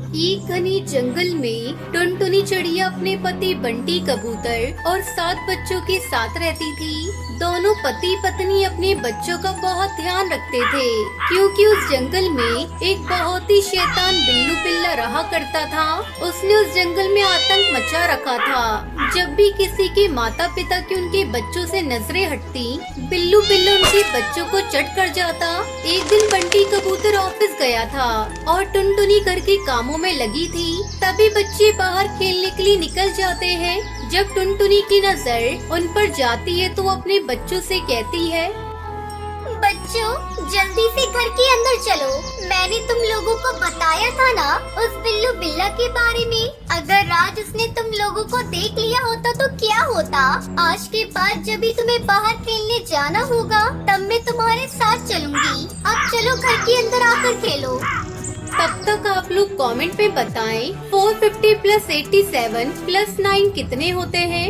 एक घने जंगल में टुनटुनी चिड़िया अपने पति बंटी कबूतर और 7 बच्चों के साथ रहती थी। दोनों पति पत्नी अपने बच्चों का बहुत ध्यान रखते थे, क्योंकि उस जंगल में एक बहुत ही शैतान बिल्लू बिल्ला रहा करता था। उसने उस जंगल में आतंक मचा रखा था। जब भी किसी के माता पिता की उनके बच्चों से नजरें हटती, बिल्लू बिल्ला उनके बच्चों को चट कर जाता। एक दिन बंटी कबूतर ऑफिस गया था और टुनटुनी घर के कामों में लगी थी। तभी बच्चे बाहर खेलने के लिए निकल जाते हैं। जब टुनटुनी की नजर उन पर जाती है तो वो अपने बच्चों से कहती है, बच्चों जल्दी से घर के अंदर चलो। मैंने तुम लोगों को बताया था ना उस बिल्लू बिल्ला के बारे में। अगर आज उसने तुम लोगों को देख लिया होता तो क्या होता। आज के बाद जब भी तुम्हें बाहर खेलने जाना होगा तब मैं तुम्हारे साथ चलूंगी। अब चलो घर के अंदर आकर खेलो। तब तक आप लोग कमेंट में बताएं 450 + 87 + 9 कितने होते हैं।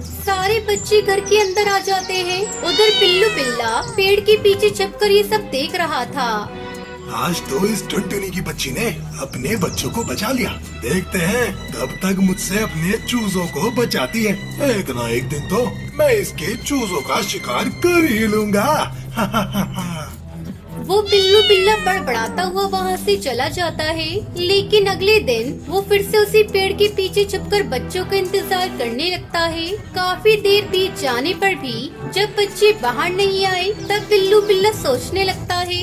सारे बच्चे घर के अंदर आ जाते हैं। उधर बिल्लू बिल्ला पेड़ के पीछे छुपकर ये सब देख रहा था। आज तो इस टुनटुनी की बच्ची ने अपने बच्चों को बचा लिया। देखते हैं कब तक मुझसे अपने चूजों को बचाती है। एक ना एक दिन तो मैं इसके चूजों का शिकार कर ही लूंगा। वो बिल्लू बिल्ला बड़बड़ाता हुआ वहाँ से चला जाता है। लेकिन अगले दिन वो फिर से उसी पेड़ के पीछे छुपकर बच्चों का इंतजार करने लगता है। काफी देर बीत जाने पर भी जब बच्चे बाहर नहीं आए तब बिल्लू बिल्ला सोचने लगता है,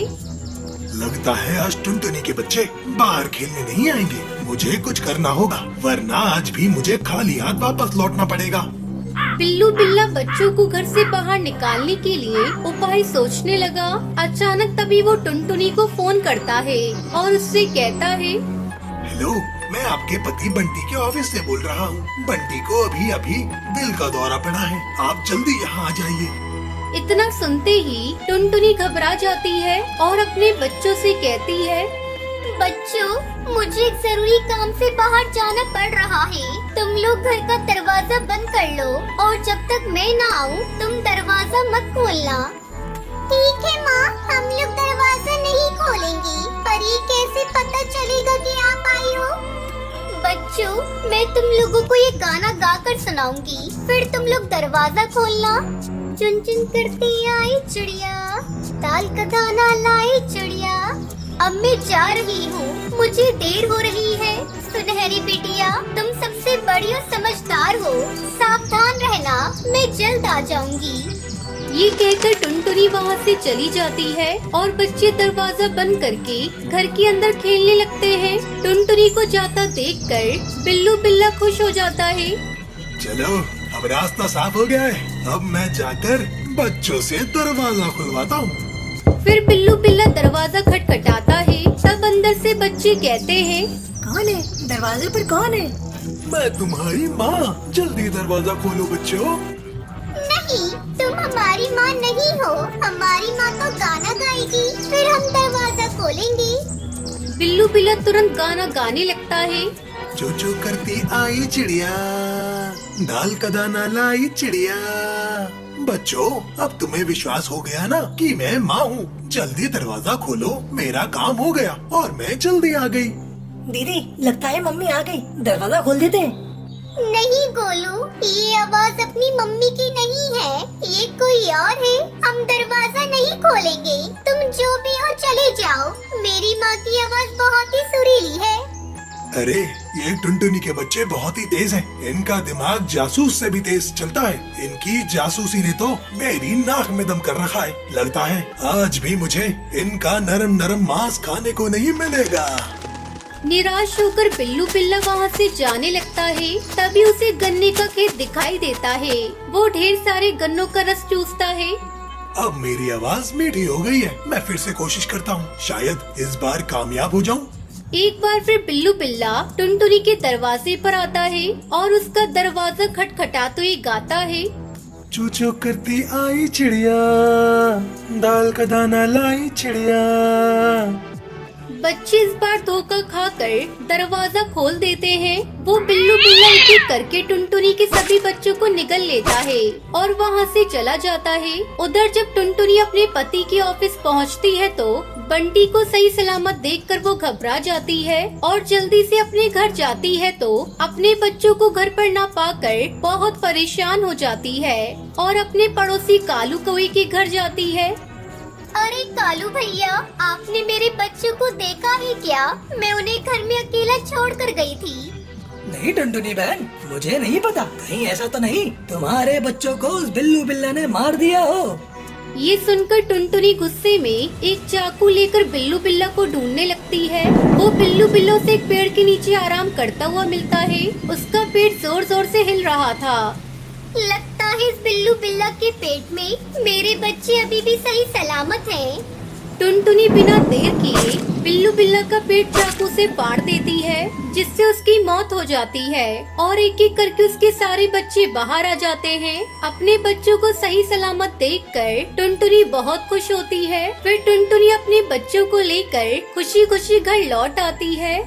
लगता है आज टुनटुनी के बच्चे बाहर खेलने नहीं आएंगे। मुझे कुछ करना होगा, वरना आज भी मुझे खाली हाथ वापस लौटना पड़ेगा। बिल्लू बिल्ला बच्चों को घर से बाहर निकालने के लिए उपाय सोचने लगा। अचानक तभी वो टुनटुनी को फोन करता है और उससे कहता है, हेलो, मैं आपके पति बंटी के ऑफिस से बोल रहा हूँ। बंटी को अभी अभी दिल का दौरा पड़ा है, आप जल्दी यहाँ आ जाइए। इतना सुनते ही टुनटुनी घबरा जाती है और अपने बच्चों से कहती है, बच्चों मुझे एक जरूरी काम से बाहर जाना पड़ रहा है। तुम लोग घर का दरवाजा बंद कर लो और जब तक मैं ना आऊँ तुम दरवाजा मत खोलना। ठीक है माँ, हम लोग दरवाजा नहीं खोलेंगे, पर ये कैसे पता चलेगा कि आप आई हो? बच्चों मैं तुम लोगों को ये गाना गाकर सुनाऊंगी, फिर तुम लोग दरवाजा खोलना। चुन चुन करती आई चिड़िया, दाल का दाना लाई चिड़िया। अब मैं जा रही हूँ, मुझे देर हो रही है। सुनहरी बिटिया तुम सबसे बड़ी और समझदार हो, सावधान रहना, मैं जल्द आ जाऊंगी। ये कहकर टुनटुनी वहाँ से चली जाती है और बच्चे दरवाजा बंद करके घर के अंदर खेलने लगते हैं। टुनटुनी को जाता देखकर बिल्लू बिल्ला खुश हो जाता है। चलो अब रास्ता साफ हो गया है, अब मैं जाकर बच्चों से दरवाजा खुलवाता हूँ। फिर बिल्लू बिल्ला दरवाजा खटखटाता है। तब अंदर से बच्चे कहते हैं, कौन है? दरवाजे पर कौन है? मैं तुम्हारी माँ, जल्दी दरवाजा खोलो बच्चों। नहीं, तुम हमारी माँ नहीं हो। हमारी माँ तो गाना गाएगी, फिर हम दरवाजा खोलेंगे। बिल्लू बिल्ला तुरंत गाना गाने लगता है। चू चू करती आई चिड़िया, दाल का दाना लाई चिड़िया। बच्चों अब तुम्हें विश्वास हो गया ना कि मैं माँ हूँ। जल्दी दरवाजा खोलो, मेरा काम हो गया और मैं जल्दी आ गई। दीदी लगता है मम्मी आ गई, दरवाजा खोल देते हैं। नहीं गोलू, ये आवाज अपनी मम्मी की नहीं है, ये कोई और है। हम दरवाजा नहीं खोलेंगे, तुम जो भी हो चले जाओ। मेरी माँ की आवाज बहुत ही सुरीली है। अरे ये टुनटुनी के बच्चे बहुत ही तेज हैं। इनका दिमाग जासूस से भी तेज चलता है। इनकी जासूसी ने तो मेरी नाक में दम कर रखा है। लगता है आज भी मुझे इनका नरम नरम मांस खाने को नहीं मिलेगा। निराश होकर बिल्लू बिल्ला वहाँ से जाने लगता है। तभी उसे गन्ने का खेत दिखाई देता है। वो ढेर सारे गन्नों का रस चूसता है। अब मेरी आवाज मीठी हो गई है, मैं फिर से कोशिश करता हूँ, शायद इस बार कामयाब हो जाऊँ। एक बार फिर बिल्लू बिल्ला टुनटुनी के दरवाजे पर आता है और उसका दरवाजा खटखटाते हुए गाता है, चू चू करती आई चिड़िया, दाल का दाना लाई चिड़िया। बच्चे इस बार धोखा खाकर दरवाजा खोल देते हैं। वो बिल्लू बिल्ला एक एक करके टुनटुनी के सभी बच्चों को निगल लेता है और वहाँ से चला जाता है। उधर जब टुनटुनी अपने पति के ऑफिस पहुँचती है तो बंटी को सही सलामत देखकर वो घबरा जाती है और जल्दी से अपने घर जाती है तो अपने बच्चों को घर पर ना पाकर बहुत परेशान हो जाती है और अपने पड़ोसी कालू कौवे के घर जाती है। अरे कालू भैया, आपने मेरे बच्चों को देखा है क्या? मैं उन्हें घर में अकेला छोड़ कर गई थी। नहीं टुनटुनी बहन, मुझे नहीं पता, कहीं ऐसा तो नहीं तुम्हारे बच्चों को उस बिल्लू बिल्ला ने मार दिया हो। ये सुनकर टुनटुनी गुस्से में एक चाकू लेकर बिल्लू बिल्ला को ढूंढने लगती है। वो बिल्लू बिल्ला से एक पेड़ के नीचे आराम करता हुआ मिलता है। उसका पेट जोर जोर से हिल रहा था। लगता है इस बिल्लू बिल्ला के पेट में मेरे बच्चे अभी भी सही सलामत हैं। टुनटुनी बिना देर किए बिल्लू बिल्ला का पेट चाकू से फाड़ देती है, जिससे उसकी मौत हो जाती है और एक एक करके उसके सारे बच्चे बाहर आ जाते हैं। अपने बच्चों को सही सलामत देखकर टुनटुनी बहुत खुश होती है। फिर टुनटुनी अपने बच्चों को लेकर खुशी खुशी घर लौट आती है।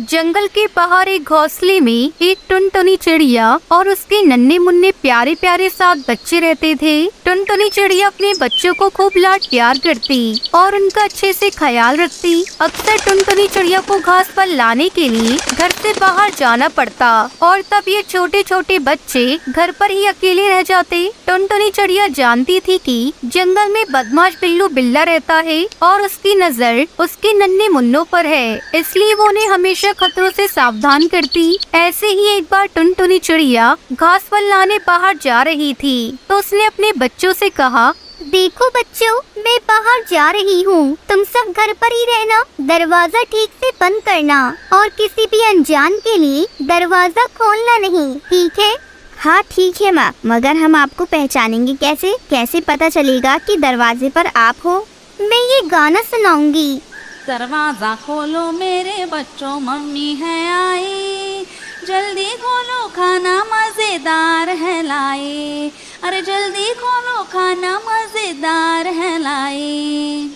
जंगल के बाहर एक घोंसले में एक टुनटुनी चिड़िया और उसके नन्हे मुन्ने प्यारे प्यारे 7 बच्चे रहते थे। टुनटुनी चिड़िया अपने बच्चों को खूब लाड प्यार करती और उनका अच्छे से ख्याल रखती। अक्सर टुनटुनी चिड़िया को घास पर लाने के लिए घर से बाहर जाना पड़ता और तब ये छोटे छोटे बच्चे घर पर ही अकेले रह जाते। टुनटुनी चिड़िया जानती थी कि जंगल में बदमाश बिल्लू बिल्ला रहता है और उसकी नजर उसके नन्हे मुन्नों पर है, इसलिए वो उन्हें हमेशा खतरों से सावधान करती। ऐसे ही एक बार टुनटुनी चिड़िया घास फल लाने बाहर जा रही थी तो उसने अपने बच्चों से कहा, देखो बच्चों, मैं बाहर जा रही हूँ, तुम सब घर पर ही रहना, दरवाजा ठीक से बंद करना और किसी भी अनजान के लिए दरवाजा खोलना नहीं, ठीक है? हाँ ठीक है माँ, मगर हम आपको पहचानेंगे कैसे? कैसे पता चलेगा कि दरवाजे पर आप हो? मैं ये गाना सुनाऊंगी। दरवाजा खोलो मेरे बच्चों, मम्मी है आई, जल्दी खोलो खाना मजेदार है लाई, अरे जल्दी खोलो खाना मजेदार है लाई।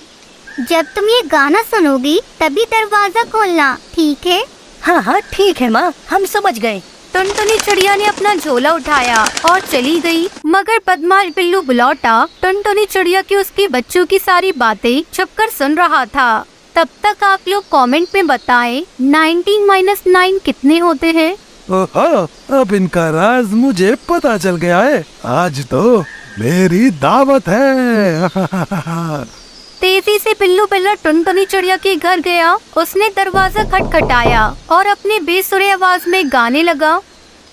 जब तुम ये गाना सुनोगी तभी दरवाजा खोलना, ठीक है? हाँ हाँ ठीक है माँ, हम समझ गए। टुनटुनी चिड़िया ने अपना झोला उठाया और चली गई, मगर बदमाश बिल्लू बुलौटा टुनटुनी चिड़िया की उसके बच्चों की सारी बातें छुपकर सुन रहा था। तब तक आप लोग कमेंट में बताएं 19 - 9 कितने होते हैं? ओहो, अब इनका राज मुझे पता चल गया है। आज तो मेरी दावत है। तेजी से बिल्लू बिल्ला टुनटुनी चिड़िया के घर गया। उसने दरवाजा खटखटाया और अपने बेसुरे आवाज में गाने लगा,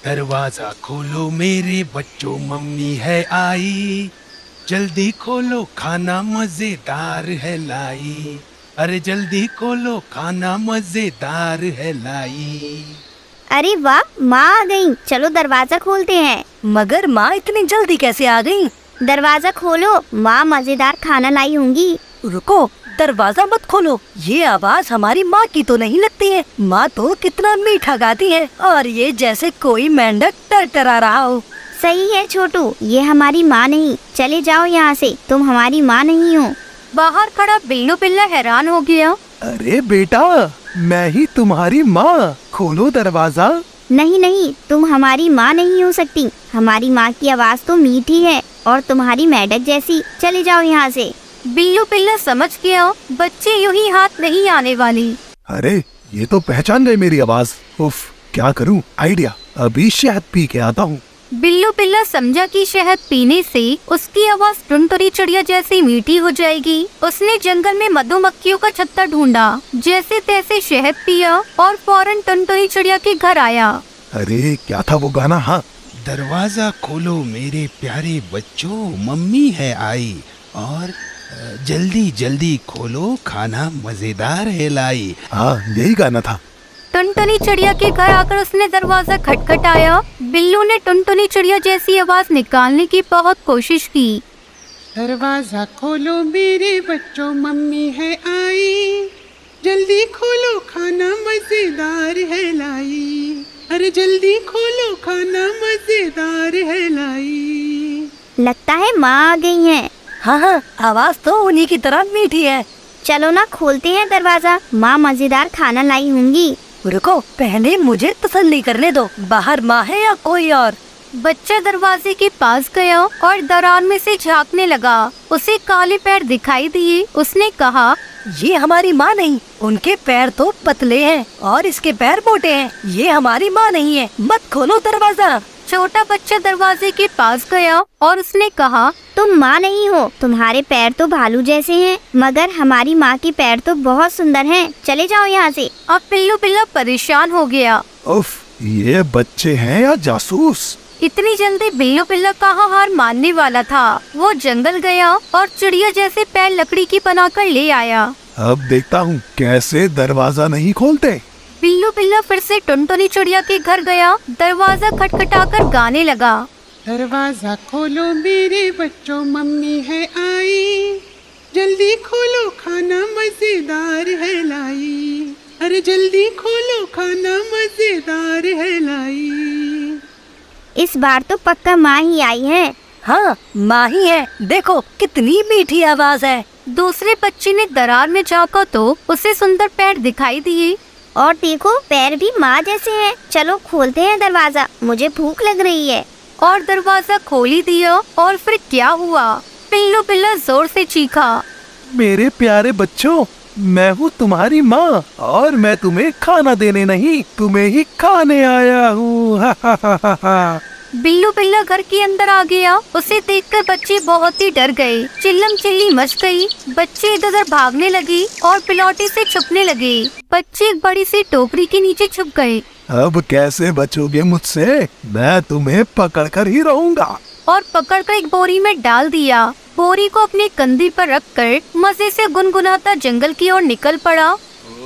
दरवाजा खोलो मेरे बच्चों, मम्मी है आई, जल्दी खोलो खाना मजेदार है लाई, अरे जल्दी खोलो खाना मजेदार है लाई। अरे वाह, माँ आ गई, चलो दरवाजा खोलते हैं। मगर माँ इतनी जल्दी कैसे आ गई? दरवाजा खोलो, माँ मजेदार खाना लाई होंगी। रुको, दरवाजा मत खोलो, ये आवाज हमारी माँ की तो नहीं लगती है। माँ तो कितना मीठा गाती है और ये जैसे कोई मेंढक टरटरा रहा हो। सही है छोटू, ये हमारी माँ नहीं, चले जाओ यहाँ से, तुम हमारी माँ नहीं हो। बाहर खड़ा बिल्लू बिल्ला हैरान हो गया। अरे बेटा, मैं ही तुम्हारी माँ, खोलो दरवाजा। नहीं नहीं, तुम हमारी माँ नहीं हो सकती, हमारी माँ की आवाज तो मीठी है और तुम्हारी मेंढक जैसी। चले जाओ यहाँ से। बिल्लू बिल्ला समझ गया बच्चे यूं ही हाथ नहीं आने वाली। अरे ये तो पहचान गए मेरी आवाज। उफ, क्या करूँ? आइडिया, अभी शहद पी के आता हूँ। बिल्लू बिल्ला समझा कि शहद पीने से उसकी आवाज टुनटुनी चिड़िया जैसी मीठी हो जाएगी। उसने जंगल में मधुमक्खियों का छत्ता ढूंढा, जैसे तैसे शहद पिया और फौरन टुनटुनी चिड़िया के घर आया। अरे क्या था वो गाना? हाँ, दरवाजा खोलो मेरे प्यारे बच्चों, मम्मी है आई, और जल्दी जल्दी खोलो खाना मजेदार है लाई। हाँ यही गाना था। टुनटुनी चिड़िया के घर आकर उसने दरवाजा खटखटाया। बिल्लू ने टुनटुनी चिड़िया जैसी आवाज निकालने की बहुत कोशिश की। दरवाजा खोलो मेरे बच्चों, मम्मी है आई, जल्दी खोलो खाना मजेदार है लाई, अरे जल्दी खोलो खाना मजेदार है लाई। लगता है माँ आ गई है। हाँ हाँ, आवाज तो उन्हीं की तरह मीठी है। चलो ना खोलते हैं दरवाजा, माँ मजेदार खाना लाई होंगी। रुको, पहले मुझे तसल्ली करने दो, बाहर माँ है या कोई और? बच्चा दरवाजे के पास गया और दरार में से झांकने लगा। उसे काले पैर दिखाई दिए। उसने कहा, ये हमारी माँ नहीं, उनके पैर तो पतले हैं और इसके पैर मोटे हैं। ये हमारी माँ नहीं है, मत खोलो दरवाजा। छोटा बच्चा दरवाजे के पास गया और उसने कहा, तुम माँ नहीं हो, तुम्हारे पैर तो भालू जैसे हैं, मगर हमारी माँ के पैर तो बहुत सुंदर हैं। चले जाओ यहाँ से। अब पिल्लू बिल्ला परेशान हो गया। उफ, ये बच्चे हैं या जासूस? इतनी जल्दी बिल्लू बिल्ला कहाँ हार मानने वाला था। वो जंगल गया और चिड़िया जैसे पैर लकड़ी की बनाकर ले आया। अब देखता हूँ कैसे दरवाजा नहीं खोलते। बिल्लू बिल्ला फिर से टुनटुनी चिड़िया के घर गया। दरवाजा खटखटाकर गाने लगा। दरवाजा खोलो मेरे बच्चों, मम्मी है आई। जल्दी खोलो, खाना मजेदार है लाई। अरे जल्दी खोलो, खाना मजेदार है लाई। इस बार तो पक्का माँ ही आई है। हाँ, माँ ही है। देखो कितनी मीठी आवाज है। दूसरे बच्चे ने दरार में झांका तो उसे सुंदर पैर दिखाई दिए। और देखो, पैर भी माँ जैसे हैं। चलो खोलते हैं दरवाजा, मुझे भूख लग रही है। और दरवाजा खोल ही दिया। और फिर क्या हुआ, पिल्लू बिल्ला जोर से चीखा। मेरे प्यारे बच्चों, मैं हूँ तुम्हारी माँ और मैं तुम्हें खाना देने नहीं, तुम्हें ही खाने आया हूँ। हा हा हा हा हा। बिल्लू बिल्ला घर के अंदर आ गया। उसे देखकर बच्चे बहुत ही डर गए। चिल्लम चिल्ली मच गई। बच्चे इधर उधर भागने लगे और पिलौटी से छुपने लगे। बच्चे एक बड़ी सी टोकरी के नीचे छुप गए। अब कैसे बचोगे मुझसे? मैं तुम्हें पकड़ कर ही रहूंगा। और पकड़कर एक बोरी में डाल दिया। बोरी को अपने कंधे पर रखकर मजे से गुनगुनाता जंगल की ओर निकल पड़ा।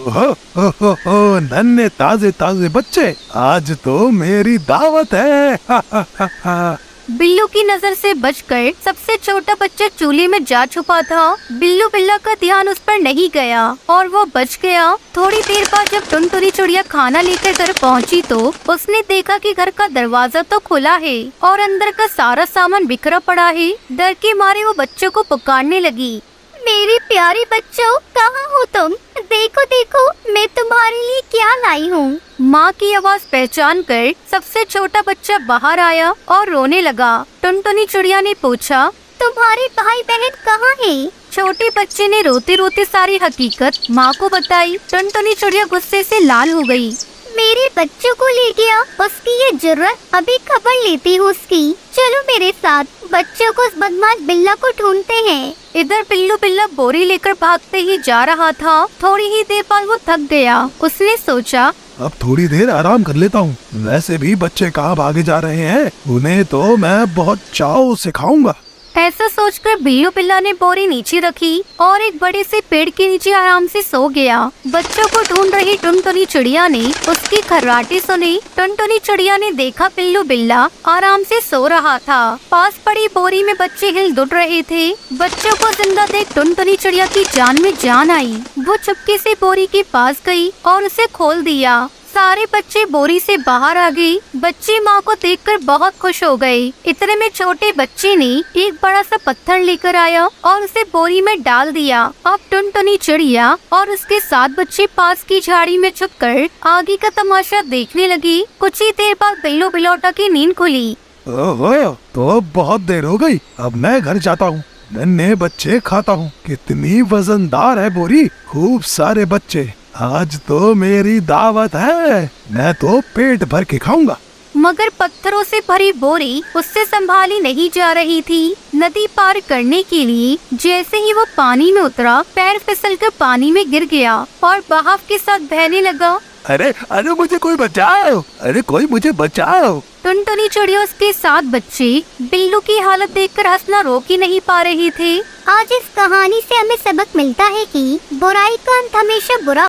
हो, नन्हे ताजे ताजे बच्चे, आज तो मेरी दावत है। हा हा हा हा। बिल्लू की नजर से बचकर सबसे छोटा बच्चा चूल्हे में जा छुपा था। बिल्लू बिल्ला का ध्यान उस पर नहीं गया और वो बच गया। थोड़ी देर बाद जब टुनटुनी चिड़िया खाना लेकर घर पहुंची तो उसने देखा कि घर का दरवाजा तो खुला है और अंदर का सारा सामान बिखरा पड़ा है। डर के मारे वो बच्चों को पुकारने लगी। मेरे प्यारे बच्चों, कहाँ हो तुम? देखो देखो, मैं तुम्हारे लिए क्या लाई हूँ। माँ की आवाज पहचान कर सबसे छोटा बच्चा बाहर आया और रोने लगा। टुनटुनी चिड़िया ने पूछा, तुम्हारे भाई बहन कहाँ हैं? छोटे बच्चे ने रोते रोते सारी हकीकत माँ को बताई। टुनटुनी चिड़िया गुस्से से लाल हो गई। मेरे बच्चों को ले गया, उसकी ये जुर्रत, अभी खबर लेती हूँ उसकी। चलो मेरे साथ, बच्चों को उस बदमाश बिल्ला को ढूंढते हैं। इधर पिल्लू बिल्ला बोरी लेकर भागते ही जा रहा था। थोड़ी ही देर बाद वो थक गया। उसने सोचा, अब थोड़ी देर आराम कर लेता हूँ। वैसे भी बच्चे कहाँ भागे जा रहे हैं, उन्हें तो मैं बहुत चाव से खाऊंगा। ऐसा सोचकर बिल्लू बिल्ला ने बोरी नीचे रखी और एक बड़े से पेड़ के नीचे आराम से सो गया। बच्चों को ढूंढ रही टुनटुनी चिड़िया ने उसकी खर्राटे सुनी। टुनटुनी चिड़िया ने देखा पिल्लू बिल्ला आराम से सो रहा था। पास पड़ी बोरी में बच्चे हिल डुल रहे थे। बच्चों को जिंदा देख टुनटुनी चिड़िया की जान में जान आई। वो चुपके से बोरी के पास गई और उसे खोल दिया। सारे बच्चे बोरी से बाहर आ गए। बच्चे माँ को देखकर बहुत खुश हो गए। इतने में छोटे बच्चे ने एक बड़ा सा पत्थर लेकर आया और उसे बोरी में डाल दिया। अब टुनटुनी चिड़िया और उसके 7 बच्चे पास की झाड़ी में छुपकर आगे का तमाशा देखने लगी। कुछ ही देर बाद बिल्लू बिलौटा की नींद खुली। ओहो, तो बहुत देर हो गई, अब मैं घर जाता हूँ। नन्हे बच्चे खाता हूँ। कितनी वजनदार है बोरी, खूब सारे बच्चे। आज तो मेरी दावत है, मैं तो पेट भर के खाऊंगा। मगर पत्थरों से भरी बोरी उससे संभाली नहीं जा रही थी। नदी पार करने के लिए जैसे ही वो पानी में उतरा, पैर फिसलकर पानी में गिर गया और बहाव के साथ बहने लगा। अरे अरे, मुझे कोई बचाओ, अरे कोई मुझे बचाओ। टुनटुनी चिड़िया उसके 7 बच्चे बिल्लू की हालत देखकर हंसना रोक ही नहीं पा रहे थे। आज इस कहानी से हमें सबक मिलता है कि बुराई का अंत हमेशा बुरा